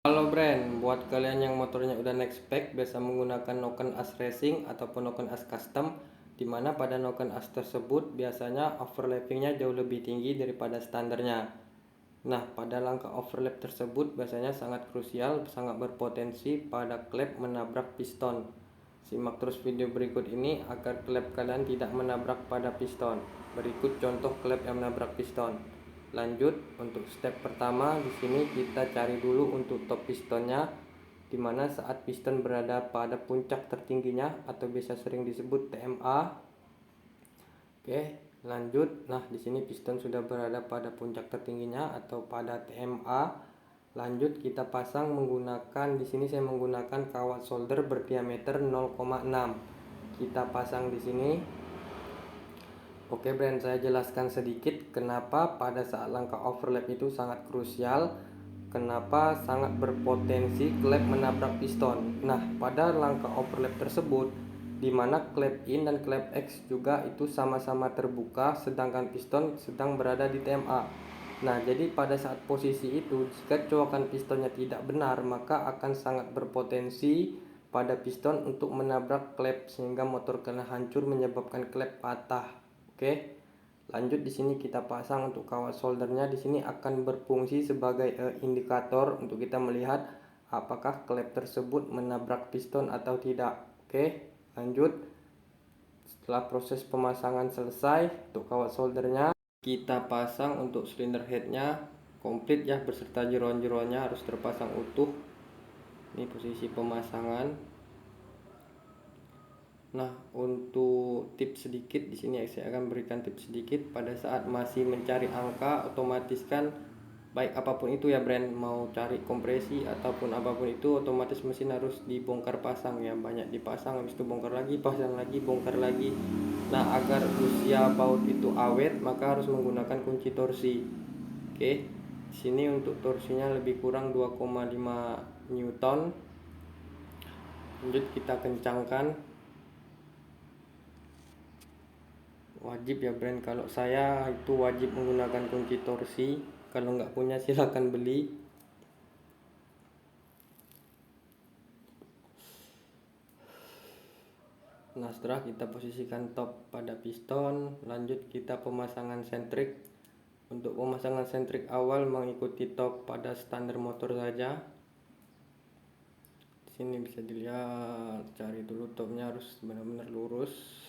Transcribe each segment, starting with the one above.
Halo brand, buat kalian yang motornya udah next spec, biasa menggunakan Noken As Racing ataupun Noken As Custom, dimana pada Noken As tersebut biasanya overlappingnya jauh lebih tinggi daripada standarnya. Nah, pada langkah overlap tersebut biasanya sangat krusial, sangat berpotensi pada klep menabrak piston. Simak terus video berikut ini agar klep kalian tidak menabrak pada piston. Berikut contoh klep yang menabrak piston. Lanjut, untuk step pertama di sini kita cari dulu untuk top pistonnya, dimana saat piston berada pada puncak tertingginya atau biasa sering disebut TMA. Oke, lanjut. Nah, di sini piston sudah berada pada puncak tertingginya atau pada TMA. Lanjut kita pasang menggunakan, di sini saya menggunakan kawat solder berdiameter 0,6. Kita pasang di sini. Oke brand, saya jelaskan sedikit kenapa pada saat langkah overlap itu sangat krusial, kenapa sangat berpotensi klep menabrak piston. Nah, pada langkah overlap tersebut, di mana klep in dan klep X juga itu sama-sama terbuka, sedangkan piston sedang berada di TMA. Nah, jadi pada saat posisi itu, jika coakan pistonnya tidak benar, maka akan sangat berpotensi pada piston untuk menabrak klep sehingga motor kena hancur menyebabkan klep patah. Oke. Lanjut di sini kita pasang untuk kawat soldernya, di sini akan berfungsi sebagai indikator untuk kita melihat apakah klep tersebut menabrak piston atau tidak. Oke, lanjut. Setelah proses pemasangan selesai untuk kawat soldernya, kita pasang untuk silinder headnya komplit ya, beserta jeroan-jeroannya harus terpasang utuh. Ini posisi pemasangan. Nah, untuk tips sedikit di sini saya akan berikan tips sedikit pada saat masih mencari angka, otomatis kan baik apapun itu ya brand, mau cari kompresi ataupun apapun itu, otomatis mesin harus dibongkar pasang ya, banyak dipasang, habis itu bongkar lagi, pasang lagi, bongkar lagi. Nah, agar usia baut itu awet, maka harus menggunakan kunci torsi. Oke, di sini untuk torsinya lebih kurang 2,5 Newton. Lanjut kita kencangkan. Wajib ya brand, kalau saya itu wajib menggunakan kunci torsi, kalau nggak punya silahkan beli. Nah, setelah kita posisikan top pada piston, lanjut kita pemasangan sentrik. Untuk pemasangan sentrik awal mengikuti top pada standar motor saja. Di sini bisa dilihat, cari dulu topnya harus benar-benar lurus.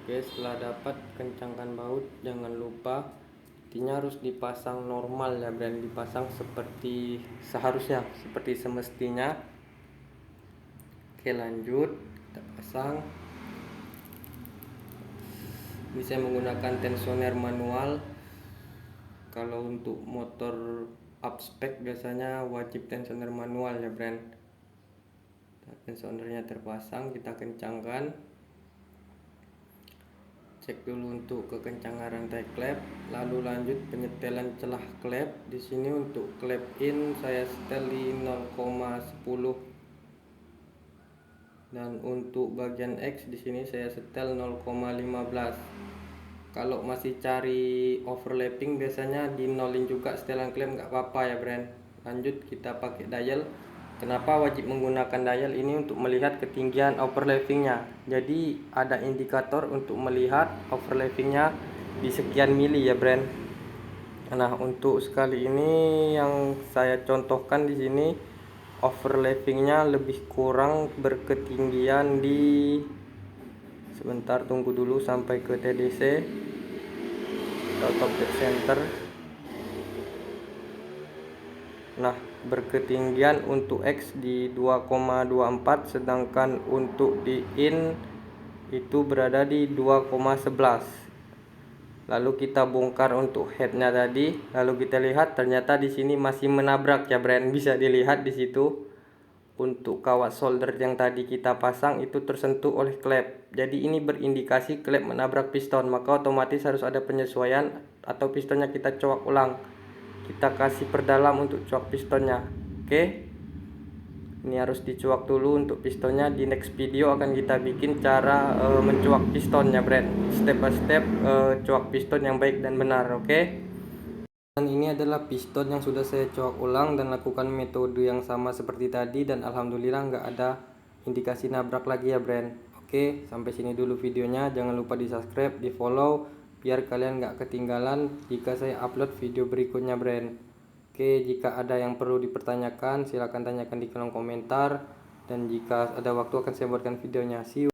Oke, setelah dapat kencangkan baut, jangan lupa intinya harus dipasang normal ya brand, dipasang seperti seharusnya, seperti semestinya. Oke, lanjut kita pasang. Ini saya menggunakan tensioner manual. Kalau untuk motor up spec biasanya wajib tensioner manual ya brand. Tensionernya terpasang, kita kencangkan. Cek dulu untuk kekencangan rantai klep, lalu lanjut penyetelan celah klep. Di sini untuk klep in saya setel di 0,10 dan untuk bagian X di sini saya setel 0,15. Kalau masih cari overlapping biasanya di nolin juga setelan klep, nggak apa-apa ya brand. Lanjut kita pakai dial. Kenapa wajib menggunakan dial ini? Untuk melihat ketinggian overlappingnya. Jadi ada indikator untuk melihat overlappingnya di sekian mili ya brand. Nah, untuk sekali ini yang saya contohkan di sini overlappingnya lebih kurang berketinggian di, sebentar tunggu dulu sampai ke TDC atau top dead center. Nah, berketinggian untuk X di 2,24, sedangkan untuk di in itu berada di 2,11. Lalu kita bongkar untuk headnya tadi, lalu kita lihat ternyata di sini masih menabrak ya brand, bisa dilihat di situ. Untuk kawat solder yang tadi kita pasang itu tersentuh oleh klep, jadi ini berindikasi klep menabrak piston, maka otomatis harus ada penyesuaian atau pistonnya kita coak ulang. Kita kasih perdalam untuk coak pistonnya. Oke, Ini harus dicuak dulu untuk pistonnya. Di next video akan kita bikin cara mencuak pistonnya, Brand. Step by step cuak piston yang baik dan benar, oke? Dan ini adalah piston yang sudah saya cuak ulang dan lakukan metode yang sama seperti tadi, dan alhamdulillah nggak ada indikasi nabrak lagi ya, Brand. Oke, sampai sini dulu videonya. Jangan lupa di subscribe, di follow, biar kalian nggak ketinggalan jika saya upload video berikutnya, Brand. Oke, jika ada yang perlu dipertanyakan silahkan tanyakan di kolom komentar, dan jika ada waktu akan saya buatkan videonya. See you.